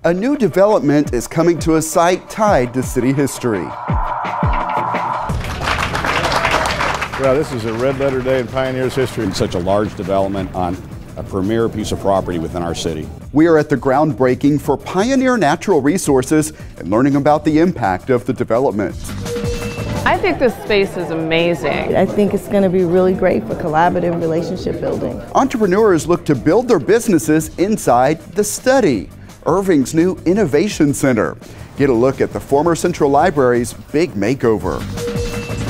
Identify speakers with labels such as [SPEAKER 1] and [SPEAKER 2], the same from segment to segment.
[SPEAKER 1] A new development is coming to a site tied to city history.
[SPEAKER 2] Well, this is a red letter day in Pioneer's history.
[SPEAKER 3] Such a large development on a premier piece of property within our city.
[SPEAKER 1] We are at the groundbreaking for Pioneer Natural Resources and learning about the impact of the development.
[SPEAKER 4] I think this space is amazing.
[SPEAKER 5] I think it's going to be really great for collaborative relationship building.
[SPEAKER 1] Entrepreneurs look to build their businesses inside the study, Irving's new innovation center. Get a look at the former Central Library's big makeover.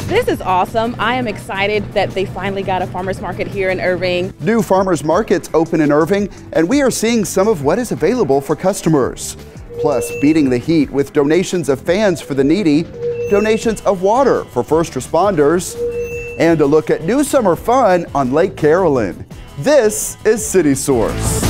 [SPEAKER 6] This is awesome. I am excited that they finally got a farmers market here in Irving.
[SPEAKER 1] New farmers markets open in Irving, and we are seeing some of what is available for customers. Plus, beating the heat with donations of fans for the needy, donations of water for first responders, and a look at new summer fun on Lake Carolyn. This is City Source.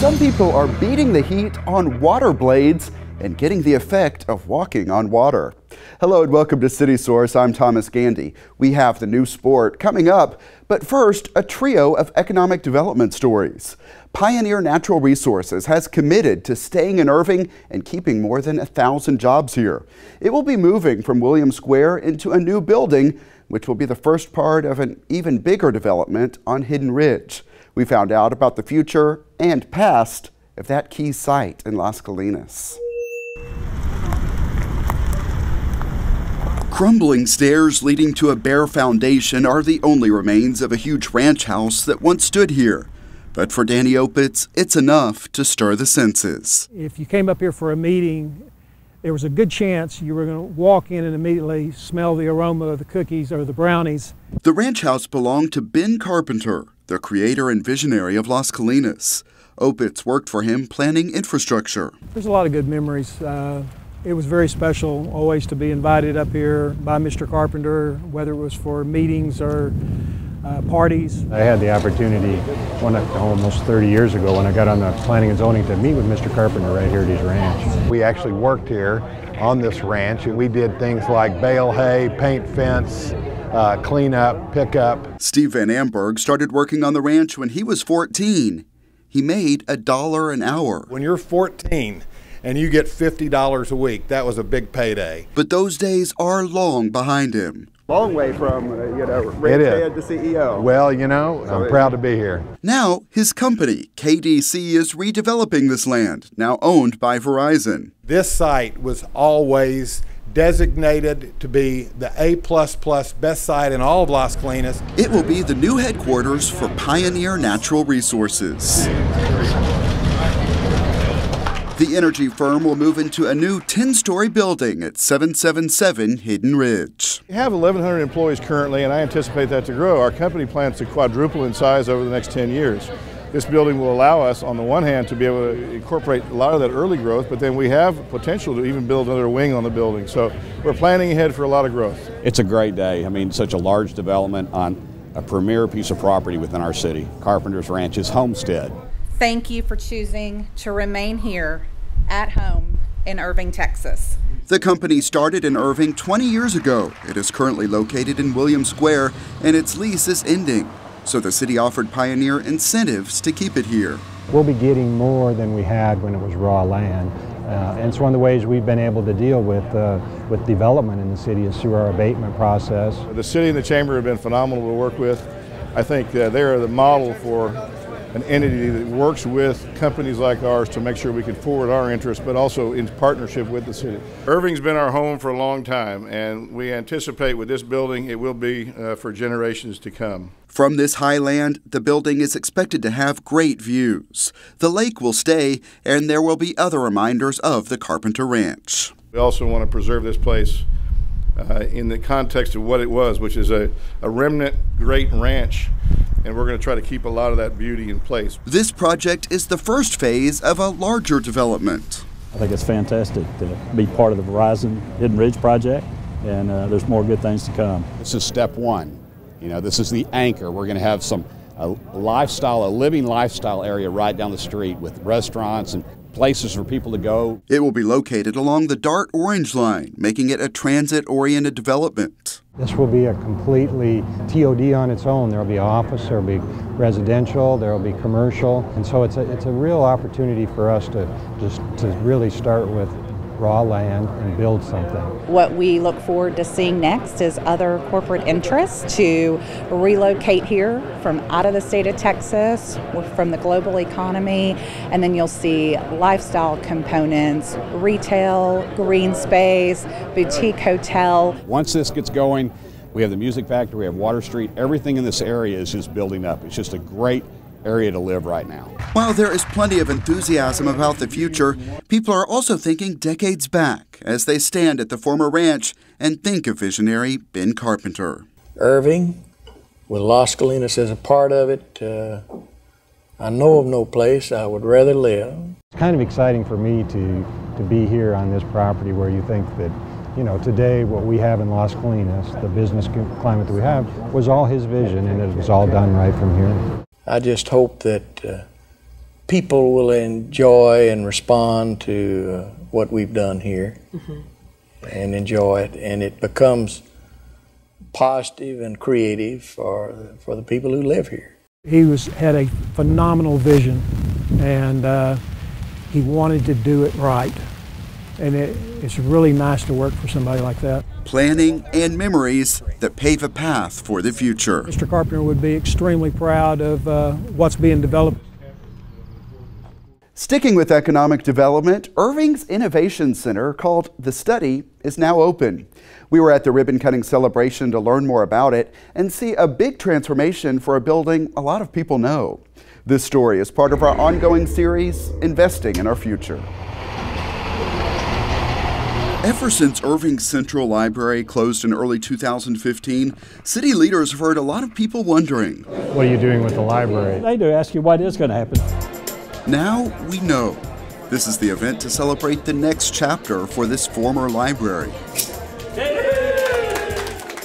[SPEAKER 1] Some people are beating the heat on water blades and getting the effect of walking on water. Hello and welcome to City Source. I'm Thomas Gandy. We have the new sport coming up, but first, a trio of economic development stories. Pioneer Natural Resources has committed to staying in Irving and keeping more than 1,000 jobs here. It will be moving from William Square into a new building, which will be the first part of an even bigger development on Hidden Ridge. We found out about the future and past of that key site in Las Colinas. Crumbling stairs leading to a bare foundation are the only remains of a huge ranch house that once stood here. But for Danny Opitz, it's enough to stir the senses.
[SPEAKER 7] If you came up here for a meeting, there was a good chance you were going to walk in and immediately smell the aroma of the cookies or the brownies.
[SPEAKER 1] The ranch house belonged to Ben Carpenter, the creator and visionary of Las Colinas. Opitz worked for him planning infrastructure.
[SPEAKER 7] There's a lot of good memories. It was very special always to be invited up here by Mr. Carpenter, whether it was for meetings or parties.
[SPEAKER 2] I had the opportunity almost 30 years ago when I got on the planning and zoning to meet with Mr. Carpenter right here at his ranch. We actually worked here on this ranch and we did things like bale hay, paint fence, clean up, pick up.
[SPEAKER 1] Steve Van Amberg started working on the ranch when he was 14. He made $1 an hour.
[SPEAKER 2] When you're 14 and you get $50 a week, that was a big payday.
[SPEAKER 1] But those days are long behind him.
[SPEAKER 8] Long way from, ranch head to CEO.
[SPEAKER 2] Well, I'm proud to be here.
[SPEAKER 1] Now, his company, KDC, is redeveloping this land, now owned by Verizon.
[SPEAKER 2] This site was always designated to be the A++ best site in all of Las Colinas.
[SPEAKER 1] It will be the new headquarters for Pioneer Natural Resources. The energy firm will move into a new 10-story building at 777 Hidden Ridge.
[SPEAKER 2] We have 1,100 employees currently, and I anticipate that to grow. Our company plans to quadruple in size over the next 10 years. This building will allow us, on the one hand, to be able to incorporate a lot of that early growth, but then we have potential to even build another wing on the building. So we're planning ahead for a lot of growth.
[SPEAKER 3] It's a great day. I mean, such a large development on a premier piece of property within our city. Carpenter's Ranch's homestead.
[SPEAKER 9] Thank you for choosing to remain here at home in Irving, Texas.
[SPEAKER 1] The company started in Irving 20 years ago. It is currently located in William Square, and its lease is ending. So the city offered Pioneer incentives to keep it here.
[SPEAKER 10] We'll be getting more than we had when it was raw land. And it's one of the ways we've been able to deal with development in the city is through our abatement process.
[SPEAKER 2] The city and the chamber have been phenomenal to work with. I think they're the model for an entity that works with companies like ours to make sure we can forward our interests, but also in partnership with the city. Irving's been our home for a long time, and we anticipate with this building it will be for generations to come.
[SPEAKER 1] From this highland, the building is expected to have great views. The lake will stay, and there will be other reminders of the Carpenter Ranch.
[SPEAKER 2] We also want to preserve this place in the context of what it was, which is a remnant great ranch, and we're going to try to keep a lot of that beauty in place.
[SPEAKER 1] This project is the first phase of a larger development.
[SPEAKER 11] I think it's fantastic to be part of the Verizon Hidden Ridge project, and there's more good things to come.
[SPEAKER 3] This is step one. This is the anchor. We're going to have a living lifestyle area right down the street with restaurants and places for people to go.
[SPEAKER 1] It will be located along the Dart Orange Line, making it a transit-oriented development.
[SPEAKER 10] This will be a completely TOD on its own. There will be office, there will be residential, there will be commercial, and so it's a real opportunity for us to really start with raw land and build something.
[SPEAKER 9] What we look forward to seeing next is other corporate interests to relocate here from out of the state of Texas, from the global economy, and then you'll see lifestyle components, retail, green space, boutique hotel.
[SPEAKER 3] Once this gets going, we have the Music Factory, we have Water Street, everything in this area is just building up. It's just a great area to live right now.
[SPEAKER 1] While there is plenty of enthusiasm about the future, people are also thinking decades back as they stand at the former ranch and think of visionary Ben Carpenter.
[SPEAKER 12] Irving, with Las Colinas as a part of it, I know of no place I would rather live.
[SPEAKER 10] It's kind of exciting for me to be here on this property where you think that, you know, today what we have in Las Colinas, the business climate that we have, was all his vision, and it was all done right from here.
[SPEAKER 12] I just hope that people will enjoy and respond to what we've done here and enjoy it, and it becomes positive and creative for the people who live here.
[SPEAKER 7] He had a phenomenal vision, and he wanted to do it right, and it's really nice to work for somebody like that.
[SPEAKER 1] Planning and memories that pave a path for the future.
[SPEAKER 7] Mr. Carpenter would be extremely proud of what's being developed.
[SPEAKER 1] Sticking with economic development, Irving's Innovation Center, called The Study, is now open. We were at the ribbon-cutting celebration to learn more about it and see a big transformation for a building a lot of people know. This story is part of our ongoing series, Investing in Our Future. Ever since Irving's Central Library closed in early 2015, city leaders have heard a lot of people wondering,
[SPEAKER 10] what are you doing with the library?
[SPEAKER 11] They do ask you what is going to happen.
[SPEAKER 1] Now we know. This is the event to celebrate the next chapter for this former library.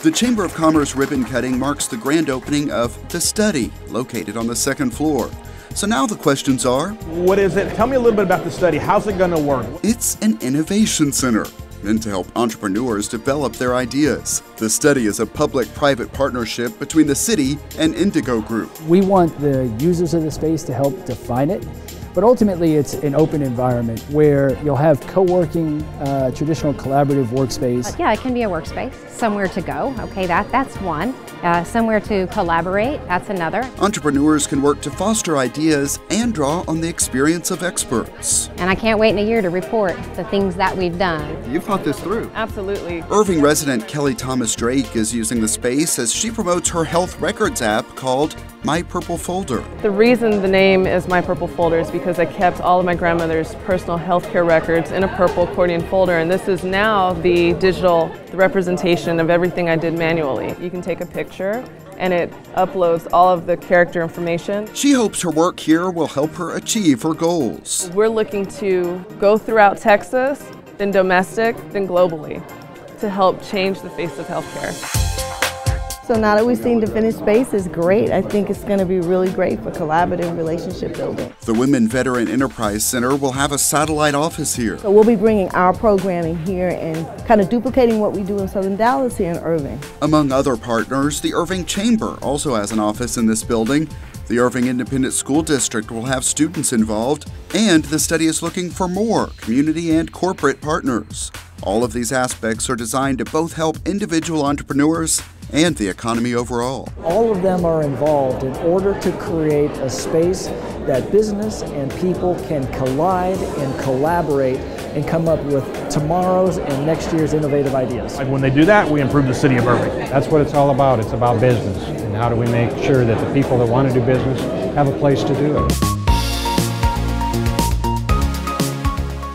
[SPEAKER 1] The Chamber of Commerce ribbon cutting marks the grand opening of The Study, located on the second floor. So now the questions are,
[SPEAKER 8] what is it? Tell me a little bit about The Study. How's it going to work?
[SPEAKER 1] It's an innovation center meant to help entrepreneurs develop their ideas. The Study is a public-private partnership between the city and Indigo Group.
[SPEAKER 13] We want the users of the space to help define it, but ultimately it's an open environment where you'll have co-working, traditional collaborative workspace.
[SPEAKER 14] Yeah, it can be a workspace, somewhere to go, okay, that's one. Somewhere to collaborate, that's another.
[SPEAKER 1] Entrepreneurs can work to foster ideas and draw on the experience of experts.
[SPEAKER 14] And I can't wait in a year to report the things that we've done.
[SPEAKER 1] You've thought this through.
[SPEAKER 4] Absolutely.
[SPEAKER 1] Irving resident Kelly Thomas Drake is using the space as she promotes her health records app called My Purple Folder.
[SPEAKER 4] The reason the name is My Purple Folder is because I kept all of my grandmother's personal healthcare records in a purple accordion folder, and this is now the digital representation of everything I did manually. You can take a picture and it uploads all of the character information.
[SPEAKER 1] She hopes her work here will help her achieve her goals.
[SPEAKER 4] We're looking to go throughout Texas, then domestic, then globally, to help change the face of healthcare.
[SPEAKER 5] So now that we've seen the finished space, it's great. I think it's going to be really great for collaborative relationship building.
[SPEAKER 1] The Women Veteran Enterprise Center will have a satellite office here.
[SPEAKER 5] So we'll be bringing our programming here and kind of duplicating what we do in Southern Dallas here in Irving.
[SPEAKER 1] Among other partners, the Irving Chamber also has an office in this building. The Irving Independent School District will have students involved, and the study is looking for more community and corporate partners. All of these aspects are designed to both help individual entrepreneurs and the economy overall.
[SPEAKER 13] All of them are involved in order to create a space that business and people can collide and collaborate and come up with tomorrow's and next year's innovative ideas.
[SPEAKER 8] Like when they do that, we improve the city of Irving.
[SPEAKER 10] That's what it's all about. It's about business, and how do we make sure that the people that want to do business have a place to do it.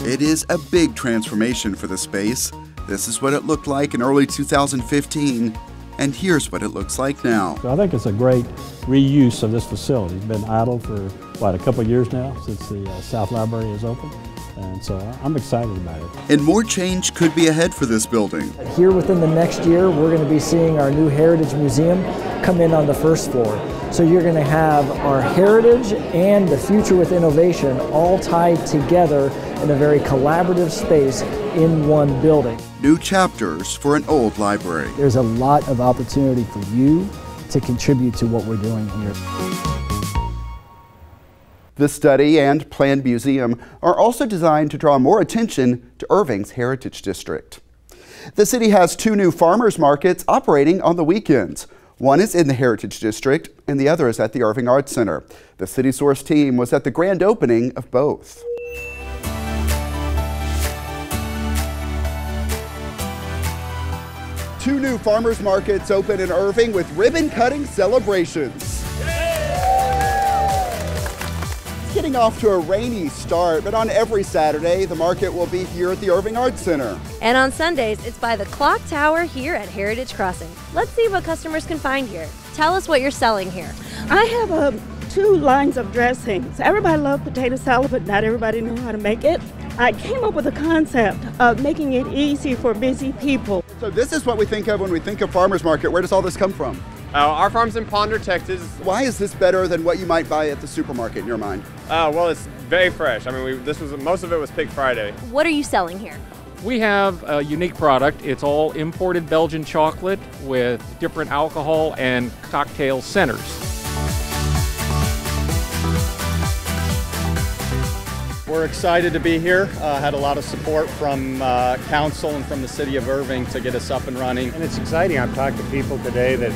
[SPEAKER 1] It is a big transformation for the space. This is what it looked like in early 2015. And here's what it looks like now.
[SPEAKER 11] So I think it's a great reuse of this facility. It's been idle for, a couple of years now since the South Library is open. And so I'm excited about it.
[SPEAKER 1] And more change could be ahead for this building.
[SPEAKER 13] Here within the next year, we're going to be seeing our new Heritage Museum come in on the first floor. So you're going to have our heritage and the future with innovation all tied together in a very collaborative space in one building.
[SPEAKER 1] New chapters for an old library.
[SPEAKER 13] There's a lot of opportunity for you to contribute to what we're doing here.
[SPEAKER 1] The study and planned museum are also designed to draw more attention to Irving's Heritage District. The city has 2 new farmers markets operating on the weekends. One is in the Heritage District and the other is at the Irving Arts Center. The City Source team was at the grand opening of both. Two new farmers markets open in Irving with ribbon-cutting celebrations. It's getting off to a rainy start, but on every Saturday, the market will be here at the Irving Arts Center.
[SPEAKER 15] And on Sundays, it's by the clock tower here at Heritage Crossing. Let's see what customers can find here. Tell us what you're selling here.
[SPEAKER 16] I have 2 lines of dressings. Everybody loves potato salad, but not everybody knows how to make it. I came up with a concept of making it easy for busy people.
[SPEAKER 1] So this is what we think of when we think of farmers market. Where does all this come from?
[SPEAKER 17] Our farm's in Ponder, Texas.
[SPEAKER 1] Why is this better than what you might buy at the supermarket in your mind?
[SPEAKER 17] Well, it's very fresh. I mean, most of it was picked Friday.
[SPEAKER 15] What are you selling here?
[SPEAKER 18] We have a unique product. It's all imported Belgian chocolate with different alcohol and cocktail centers.
[SPEAKER 19] We're excited to be here. Had a lot of support from council and from the city of Irving to get us up and running.
[SPEAKER 20] And it's exciting. I've talked to people today that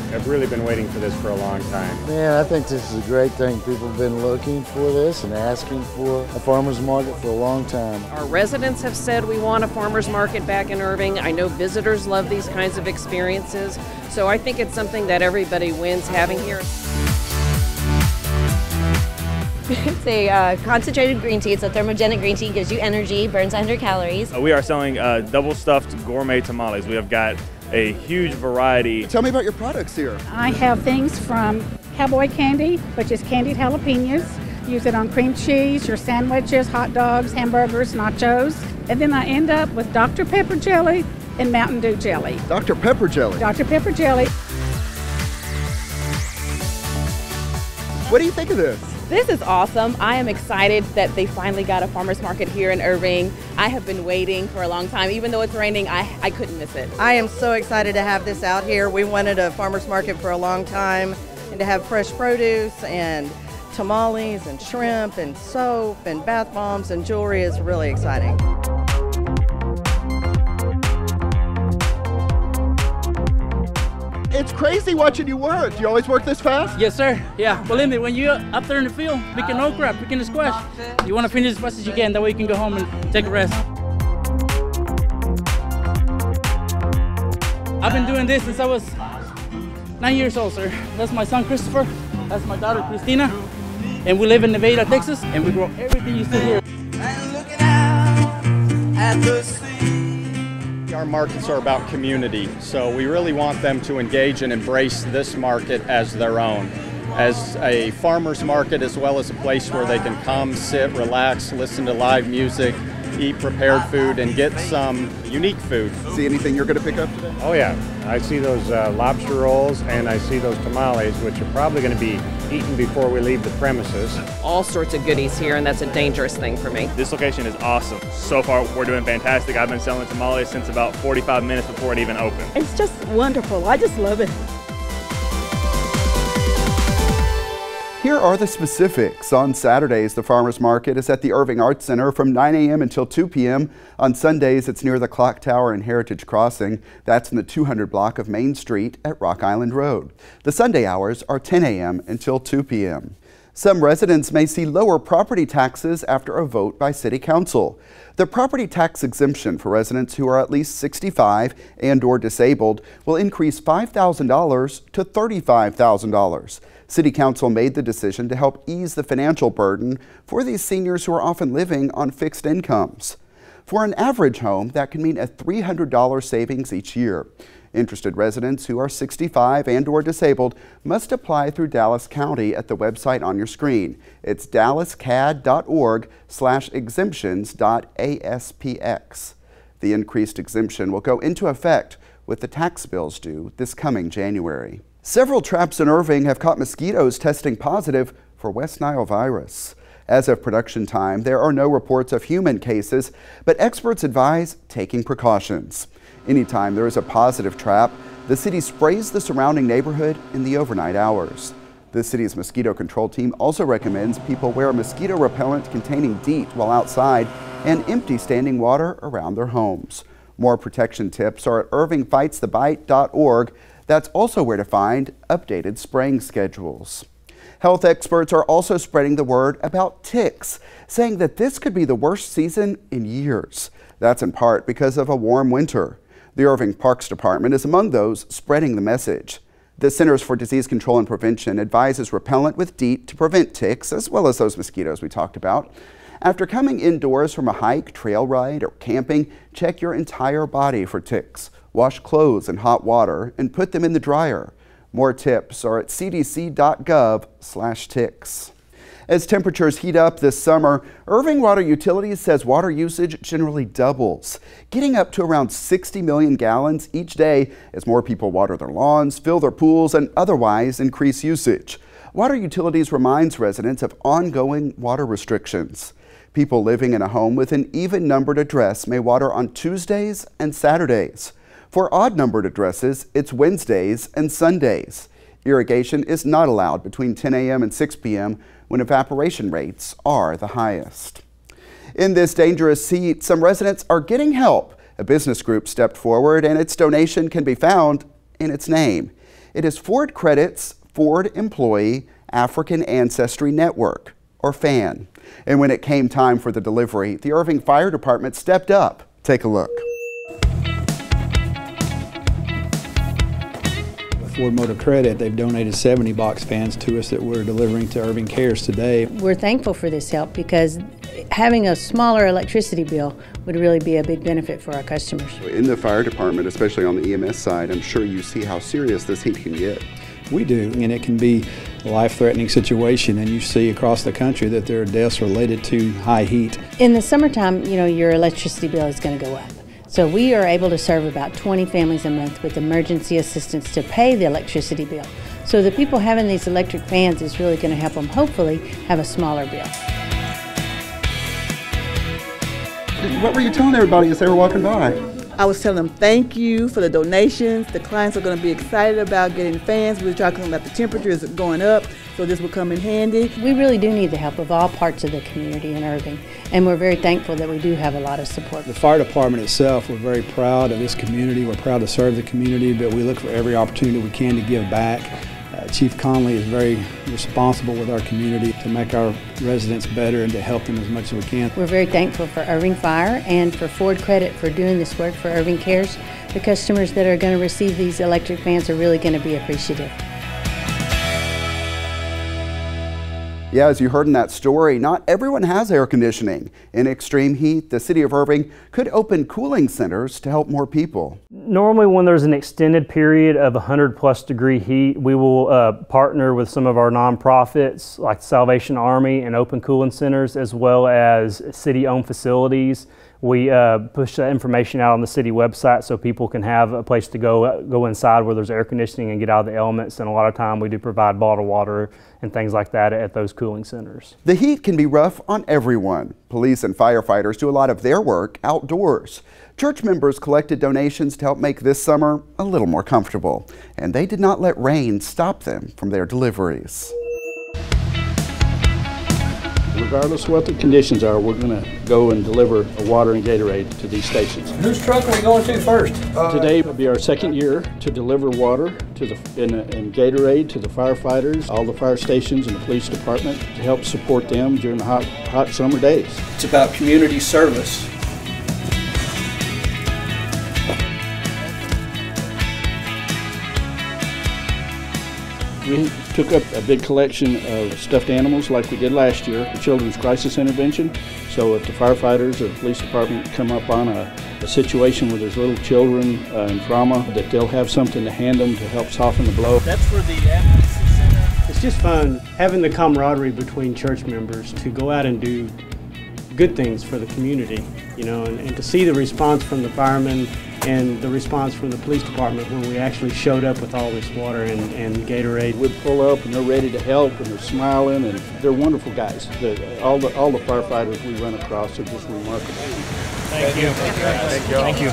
[SPEAKER 20] have really been waiting for this for a long time.
[SPEAKER 21] Man, I think this is a great thing. People have been looking for this and asking for a farmer's market for a long time.
[SPEAKER 22] Our residents have said we want a farmer's market back in Irving. I know visitors love these kinds of experiences. So I think it's something that everybody wins having here.
[SPEAKER 15] It's a concentrated green tea. It's a thermogenic green tea, gives you energy, burns 100 calories.
[SPEAKER 23] We are selling double stuffed gourmet tamales. We have got a huge variety.
[SPEAKER 1] Tell me about your products here.
[SPEAKER 24] I have things from cowboy candy, which is candied jalapenos. Use it on cream cheese, your sandwiches, hot dogs, hamburgers, nachos. And then I end up with Dr. Pepper jelly and Mountain Dew jelly.
[SPEAKER 1] Dr. Pepper jelly?
[SPEAKER 24] Dr. Pepper jelly.
[SPEAKER 1] What do you think of this?
[SPEAKER 6] This is awesome. I am excited that they finally got a farmer's market here in Irving. I have been waiting for a long time. Even though it's raining, I couldn't miss it.
[SPEAKER 25] I am so excited to have this out here. We wanted a farmer's market for a long time, and to have fresh produce and tamales and shrimp and soap and bath bombs and jewelry is really exciting.
[SPEAKER 1] It's crazy watching you work. Do you always work this fast?
[SPEAKER 26] Yes, sir. Yeah, believe me, when you're up there in the field, picking okra, picking the squash, you want to finish as fast as you can. That way you can go home and take a rest. I've been doing this since I was 9 years old, sir. That's my son, Christopher. That's my daughter, Christina. And we live in Nevada, Texas, and we grow everything you see here.
[SPEAKER 19] And looking out at the sea. Our markets are about community, so we really want them to engage and embrace this market as their own, as a farmer's market, as well as a place where they can come, sit, relax, listen to live music, eat prepared food, and get some unique food.
[SPEAKER 1] See anything you're going to pick up today?
[SPEAKER 20] Oh yeah, I see those lobster rolls and I see those tamales, which are probably going to be eaten before we leave the premises.
[SPEAKER 22] All sorts of goodies here, and that's a dangerous thing for me.
[SPEAKER 23] This location is awesome. So far, we're doing fantastic. I've been selling tamales since about 45 minutes before it even opened.
[SPEAKER 16] It's just wonderful. I just love it.
[SPEAKER 1] Here are the specifics. On Saturdays, the farmers market is at the Irving Arts Center from 9 a.m. until 2 p.m. On Sundays, it's near the Clock Tower and Heritage Crossing. That's in the 200 block of Main Street at Rock Island Road. The Sunday hours are 10 a.m. until 2 p.m. Some residents may see lower property taxes after a vote by City Council. The property tax exemption for residents who are at least 65 and/or disabled will increase $5,000 to $35,000. City Council made the decision to help ease the financial burden for these seniors who are often living on fixed incomes. For an average home, that can mean a $300 savings each year. Interested residents who are 65 and/or disabled must apply through Dallas County at the website on your screen. It's dallascad.org/exemptions.aspx. The increased exemption will go into effect with the tax bills due this coming January. Several traps in Irving have caught mosquitoes testing positive for West Nile virus. As of production time, there are no reports of human cases, but experts advise taking precautions. Anytime there is a positive trap, the city sprays the surrounding neighborhood in the overnight hours. The city's mosquito control team also recommends people wear mosquito repellent containing DEET while outside and empty standing water around their homes. More protection tips are at irvingfightsthebite.org. That's also where to find updated spraying schedules. Health experts are also spreading the word about ticks, saying that this could be the worst season in years. That's in part because of a warm winter. The Irving Parks Department is among those spreading the message. The Centers for Disease Control and Prevention advises repellent with DEET to prevent ticks, as well as those mosquitoes we talked about. After coming indoors from a hike, trail ride, or camping, check your entire body for ticks. Wash clothes in hot water and put them in the dryer. More tips are at cdc.gov/ticks. As temperatures heat up this summer, Irving Water Utilities says water usage generally doubles, getting up to around 60 million gallons each day as more people water their lawns, fill their pools, and otherwise increase usage. Water Utilities reminds residents of ongoing water restrictions. People living in a home with an even-numbered address may water on Tuesdays and Saturdays. For odd-numbered addresses, it's Wednesdays and Sundays. Irrigation is not allowed between 10 a.m. and 6 p.m. when evaporation rates are the highest. In this dangerous heat, some residents are getting help. A business group stepped forward and its donation can be found in its name. It is Ford Credit's Ford Employee African Ancestry Network, or FAN. And when it came time for the delivery, the Irving Fire Department stepped up. Take a look.
[SPEAKER 2] Ford Motor Credit, they've donated 70 box fans to us that we're delivering to Irving Cares today.
[SPEAKER 3] We're thankful for this help because having a smaller electricity bill would really be a big benefit for our customers.
[SPEAKER 1] In the fire department, especially on the EMS side, I'm sure you see how serious this heat can get.
[SPEAKER 2] We do, and it can be a life-threatening situation, and you see across the country that there are deaths related to high heat.
[SPEAKER 3] In the summertime, your electricity bill is going to go up. So we are able to serve about 20 families a month with emergency assistance to pay the electricity bill. So the people having these electric fans is really going to help them hopefully have a smaller bill.
[SPEAKER 1] What were you telling everybody as they were walking by?
[SPEAKER 7] I was telling them thank you for the donations. The clients are going to be excited about getting fans. We were talking about the temperatures going up, so this will come in handy.
[SPEAKER 3] We really do need the help of all parts of the community in Irving, and we're very thankful that we do have a lot of support.
[SPEAKER 2] The fire department itself, we're very proud of this community. We're proud to serve the community, but we look for every opportunity we can to give back. Chief Conley is very responsible with our community to make our residents better and to help them as much as we can.
[SPEAKER 3] We're very thankful for Irving Fire and for Ford Credit for doing this work for Irving Cares. The customers that are going to receive these electric fans are really going to be appreciative.
[SPEAKER 1] Yeah, as you heard in that story, not everyone has air conditioning. In extreme heat, the city of Irving could open cooling centers to help more people.
[SPEAKER 9] Normally when there's an extended period of 100+ degree heat, we will partner with some of our nonprofits like the Salvation Army and open cooling centers, as well as city-owned facilities. We push that information out on the city website so people can have a place to go inside where there's air conditioning and get out of the elements. And a lot of time we do provide bottled water and things like that at those cooling centers.
[SPEAKER 1] The heat can be rough on everyone. Police and firefighters do a lot of their work outdoors. Church members collected donations to help make this summer a little more comfortable. And they did not let rain stop them from their deliveries.
[SPEAKER 2] Regardless of what the conditions are, we're going to go and deliver water and Gatorade to these stations.
[SPEAKER 12] Whose truck are we going to first?
[SPEAKER 2] Today will be our second year to deliver water to and Gatorade to the firefighters, all the fire stations and the police department to help support them during the hot summer days.
[SPEAKER 12] It's about community service.
[SPEAKER 2] We took up a big collection of stuffed animals like we did last year for Children's Crisis Intervention. So if the firefighters or the police department come up on a situation where there's little children in trauma, that they'll have something to hand them to help soften the blow.
[SPEAKER 4] That's for the advocacy center. It's just fun having the camaraderie between church members to go out and do good things for the community, you know, and to see the response from the firemen and the response from the police department when we actually showed up with all this water and Gatorade.
[SPEAKER 2] We'd pull up and they're ready to help and they're smiling and they're wonderful guys. All the firefighters we run across are just remarkable.
[SPEAKER 4] Thank you.
[SPEAKER 5] Thank you.
[SPEAKER 4] Thank you.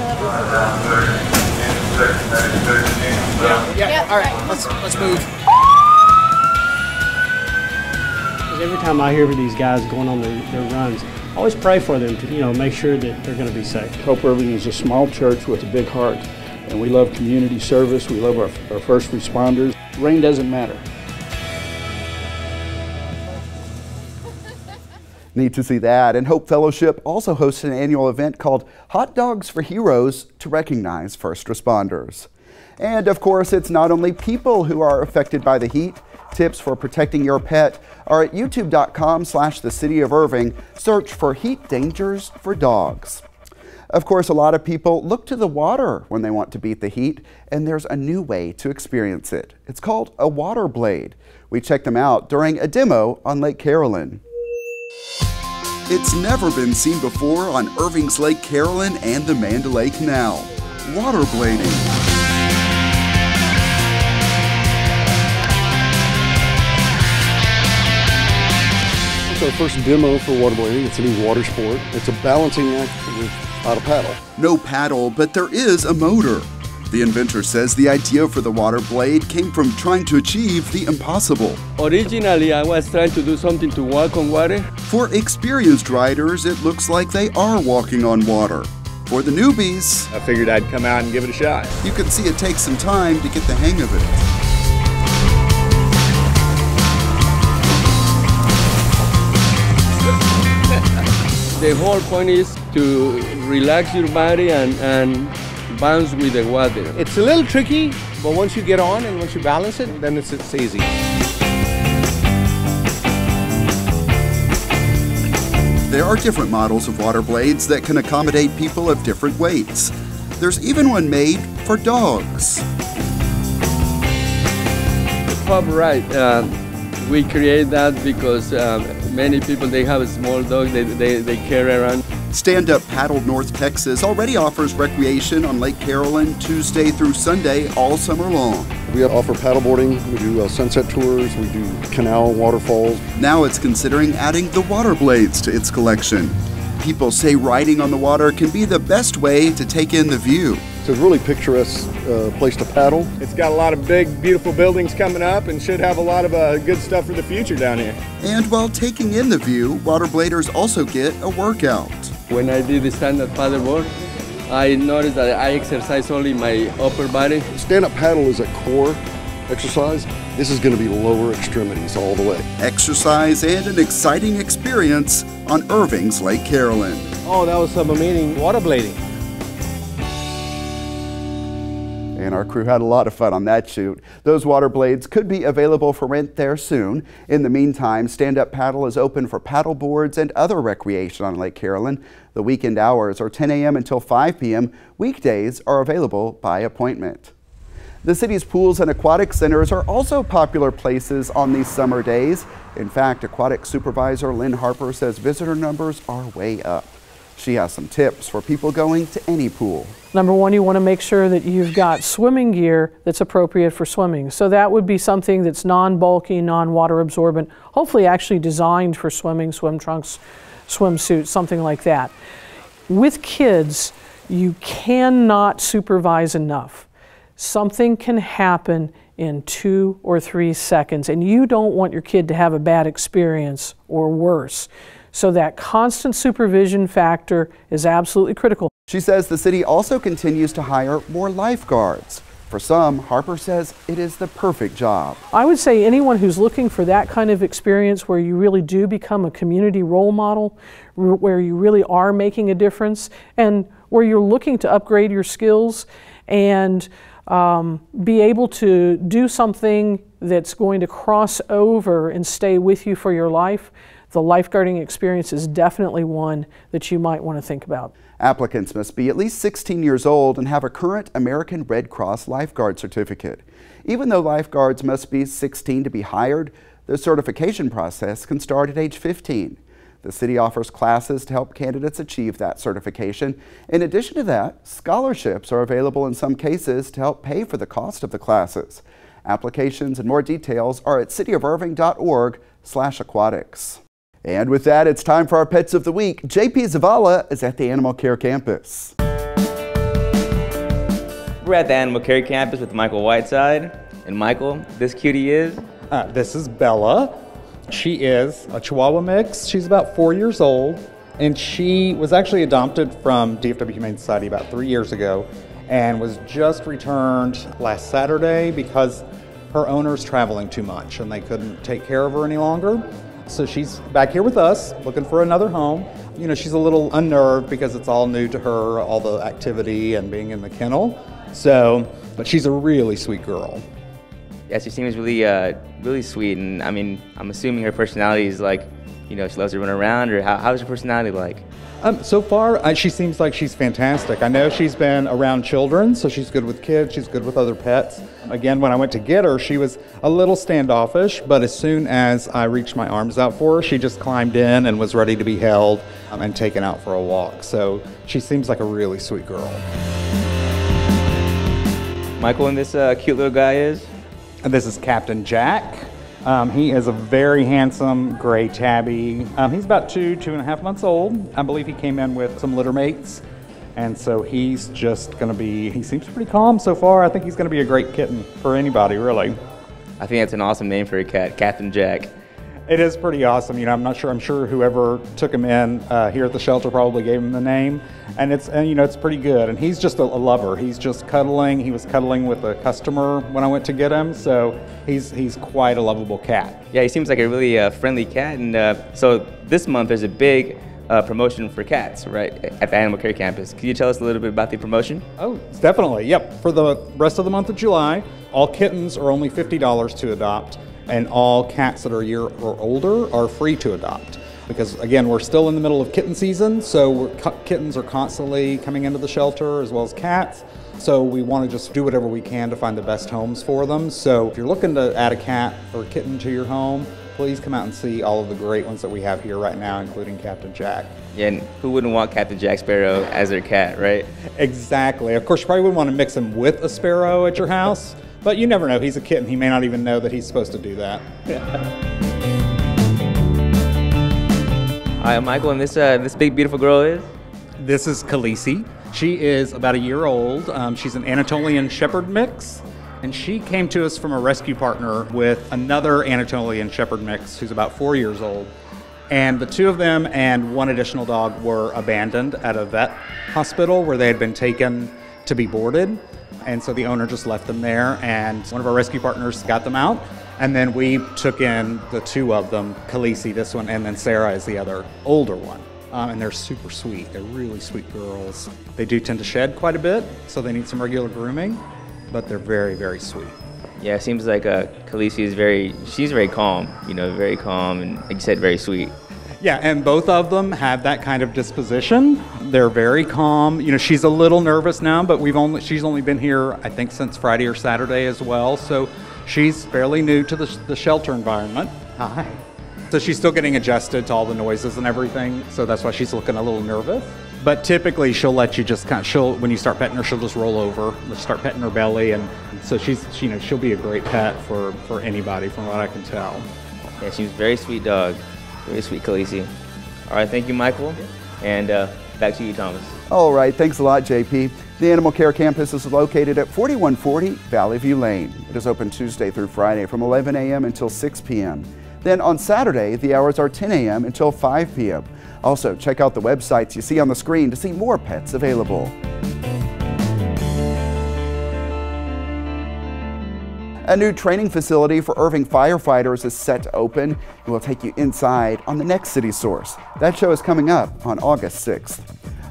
[SPEAKER 5] Yeah. All right. Let's move.
[SPEAKER 4] Every time I hear of these guys going on their runs, I always pray for them to, you know, make sure that they're going to be safe.
[SPEAKER 2] Hope Irving is a small church with a big heart, and we love community service. We love our first responders. Rain doesn't matter.
[SPEAKER 1] Neat to see that. And Hope Fellowship also hosts an annual event called Hot Dogs for Heroes to recognize first responders. And of course, it's not only people who are affected by the heat. Tips for protecting your pet are at youtube.com/thecityofirving. Search for heat dangers for dogs. Of course, a lot of people look to the water when they want to beat the heat, and there's a new way to experience it. It's called a water blade. We checked them out during a demo on Lake Carolyn. It's never been seen before on Irving's Lake Carolyn and the Mandalay Canal. Water blading.
[SPEAKER 8] It's our first demo for waterblading. It's a new water sport. It's a balancing act without a paddle.
[SPEAKER 1] No paddle, but there is a motor. The inventor says the idea for the water blade came from trying to achieve the impossible.
[SPEAKER 10] Originally, I was trying to do something to walk on water.
[SPEAKER 1] For experienced riders, it looks like they are walking on water. For the newbies,
[SPEAKER 17] I figured I'd come out and give it a shot.
[SPEAKER 1] You can see it takes some time to get the hang of it.
[SPEAKER 10] The whole point is to relax your body and bounce with the water.
[SPEAKER 8] It's a little tricky, but once you get on and once you balance it, then it's easy.
[SPEAKER 1] There are different models of water blades that can accommodate people of different weights. There's even one made for dogs.
[SPEAKER 10] The pub ride, we create that because many people, they have a small dog they carry around.
[SPEAKER 1] Stand Up Paddle North Texas already offers recreation on Lake Carolyn Tuesday through Sunday all summer long.
[SPEAKER 8] We offer paddleboarding, we do sunset tours, we do canal waterfalls.
[SPEAKER 1] Now it's considering adding the water blades to its collection. People say riding on the water can be the best way to take in the view.
[SPEAKER 8] It's a really picturesque place to paddle.
[SPEAKER 17] It's got a lot of big, beautiful buildings coming up and should have a lot of good stuff for the future down here.
[SPEAKER 1] And while taking in the view, waterbladers also get a workout.
[SPEAKER 10] When I did the stand-up paddleboard, I noticed that I exercise only my upper body.
[SPEAKER 8] Stand-up paddle is a core exercise. This is going to be lower extremities all the way.
[SPEAKER 1] Exercise and an exciting experience on Irving's Lake Carolyn.
[SPEAKER 8] Oh, that was some amazing waterblading.
[SPEAKER 1] And our crew had a lot of fun on that shoot. Those water blades could be available for rent there soon. In the meantime, Stand Up Paddle is open for paddle boards and other recreation on Lake Carolyn. The weekend hours are 10 a.m. until 5 p.m. Weekdays are available by appointment. The city's pools and aquatic centers are also popular places on these summer days. In fact, Aquatic Supervisor Lynn Harper says visitor numbers are way up. She has some tips for people going to any pool.
[SPEAKER 11] Number one, you want to make sure that you've got swimming gear that's appropriate for swimming. So that would be something that's non-bulky, non-water absorbent, hopefully actually designed for swimming, swim trunks, swimsuits, something like that. With kids, you cannot supervise enough. Something can happen in 2 or 3 seconds, and you don't want your kid to have a bad experience or worse. So that constant supervision factor is absolutely critical.
[SPEAKER 1] She says the city also continues to hire more lifeguards. For some, Harper says it is the perfect job.
[SPEAKER 11] I would say anyone who's looking for that kind of experience where you really do become a community role model, where you really are making a difference, and where you're looking to upgrade your skills and be able to do something that's going to cross over and stay with you for your life, the lifeguarding experience is definitely one that you might want to think about.
[SPEAKER 1] Applicants must be at least 16 years old and have a current American Red Cross lifeguard certificate. Even though lifeguards must be 16 to be hired, the certification process can start at age 15. The city offers classes to help candidates achieve that certification. In addition to that, scholarships are available in some cases to help pay for the cost of the classes. Applications and more details are at cityofirving.org/aquatics. And with that, it's time for our Pets of the Week. JP Zavala is at the Animal Care Campus.
[SPEAKER 13] We're at the Animal Care Campus with Michael Whiteside. And Michael, this cutie is?
[SPEAKER 14] This is Bella. She is a Chihuahua mix. She's about 4 years old, and she was actually adopted from DFW Humane Society about 3 years ago and was just returned last Saturday because her owner's traveling too much and they couldn't take care of her any longer. So she's back here with us, looking for another home. You know, she's a little unnerved because it's all new to her, all the activity and being in the kennel. But she's a really sweet girl.
[SPEAKER 13] Yeah, she seems really, really sweet, and I mean, I'm assuming her personality is like, you know, she loves to run around, or how's her personality like?
[SPEAKER 14] So far, she seems like she's fantastic. I know she's been around children, so she's good with kids, she's good with other pets. Again, when I went to get her, she was a little standoffish, but as soon as I reached my arms out for her, she just climbed in and was ready to be held and taken out for a walk. So she seems like a really sweet girl.
[SPEAKER 13] Michael, and this cute little guy is?
[SPEAKER 14] And this is Captain Jack. He is a very handsome gray tabby. He's about 2.5 months old. I believe he came in with some litter mates. And so he's just gonna be, he seems pretty calm so far. I think he's gonna be a great kitten for anybody, really.
[SPEAKER 13] I think that's an awesome name for a cat, Captain Jack.
[SPEAKER 14] It is pretty awesome. You know, I'm sure whoever took him in here at the shelter probably gave him the name. And you know, it's pretty good. And he's just a lover. He's just cuddling. He was cuddling with a customer when I went to get him. So he's quite a lovable cat.
[SPEAKER 13] Yeah, he seems like a really friendly cat. And so this month there's a big promotion for cats, right, at the Animal Care Campus. Can you tell us a little bit about the promotion?
[SPEAKER 14] Oh, definitely. Yep. For the rest of the month of July, all kittens are only $50 to adopt. And all cats that are a year or older are free to adopt. Because again, we're still in the middle of kitten season, so kittens are constantly coming into the shelter as well as cats. So we want to just do whatever we can to find the best homes for them. So if you're looking to add a cat or a kitten to your home, please come out and see all of the great ones that we have here right now, including Captain Jack.
[SPEAKER 13] Yeah, and who wouldn't want Captain Jack Sparrow as their cat, right?
[SPEAKER 14] Exactly. Of course, you probably wouldn't want to mix him with a sparrow at your house. But you never know, he's a kitten. He may not even know that he's supposed to do that.
[SPEAKER 13] All right, Michael, and this big, beautiful girl is?
[SPEAKER 14] This is Khaleesi. She is about a year old. She's an Anatolian Shepherd mix. And she came to us from a rescue partner with another Anatolian Shepherd mix who's about 4 years old. And the two of them and one additional dog were abandoned at a vet hospital where they had been taken to be boarded. And so the owner just left them there, and one of our rescue partners got them out. And then we took in the two of them, Khaleesi, this one, and then Sarah is the other older one. And they're super sweet. They're really sweet girls. They do tend to shed quite a bit, so they need some regular grooming, but they're very, very sweet.
[SPEAKER 13] Yeah, it seems like Khaleesi is she's very calm, you know, very calm, and like you said, very sweet.
[SPEAKER 14] Yeah, and both of them have that kind of disposition. They're very calm. You know, she's a little nervous now, but she's only been here, I think, since Friday or Saturday as well. So she's fairly new to the shelter environment. Hi. So she's still getting adjusted to all the noises and everything. So that's why she's looking a little nervous. But typically she'll let you just when you start petting her, she'll just roll over. Let's start petting her belly. And so she'll be a great pet for anybody from what I can tell.
[SPEAKER 13] Yeah, she's a very sweet dog. Very sweet Khaleesi. All right, thank you, Michael. And back to you, Thomas.
[SPEAKER 1] All right, thanks a lot, JP. The Animal Care Campus is located at 4140 Valley View Lane. It is open Tuesday through Friday from 11 a.m. until 6 p.m. Then on Saturday, the hours are 10 a.m. until 5 p.m. Also, check out the websites you see on the screen to see more pets available. A new training facility for Irving firefighters is set to open, and we'll take you inside on the next City Source. That show is coming up on August 6th.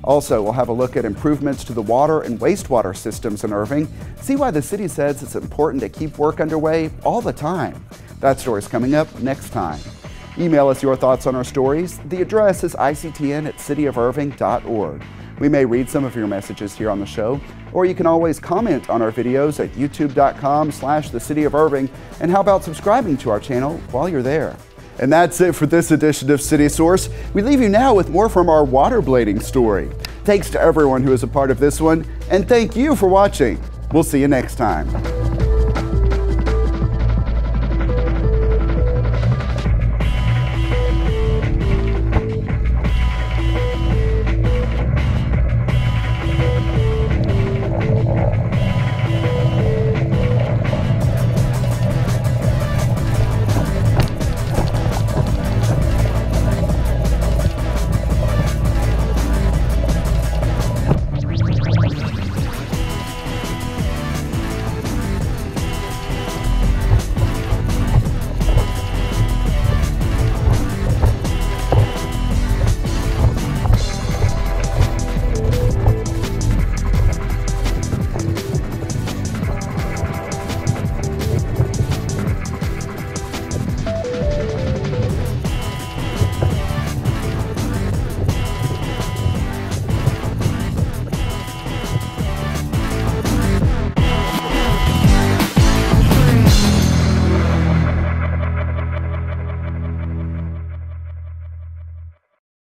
[SPEAKER 1] Also, we'll have a look at improvements to the water and wastewater systems in Irving, see why the city says it's important to keep work underway all the time. That story's coming up next time. Email us your thoughts on our stories. The address is ictn@cityofirving.org. We may read some of your messages here on the show, or you can always comment on our videos at youtube.com/thecityofirving. And how about subscribing to our channel while you're there? And that's it for this edition of City Source. We leave you now with more from our waterblading story. Thanks to everyone who is a part of this one, and thank you for watching. We'll see you next time.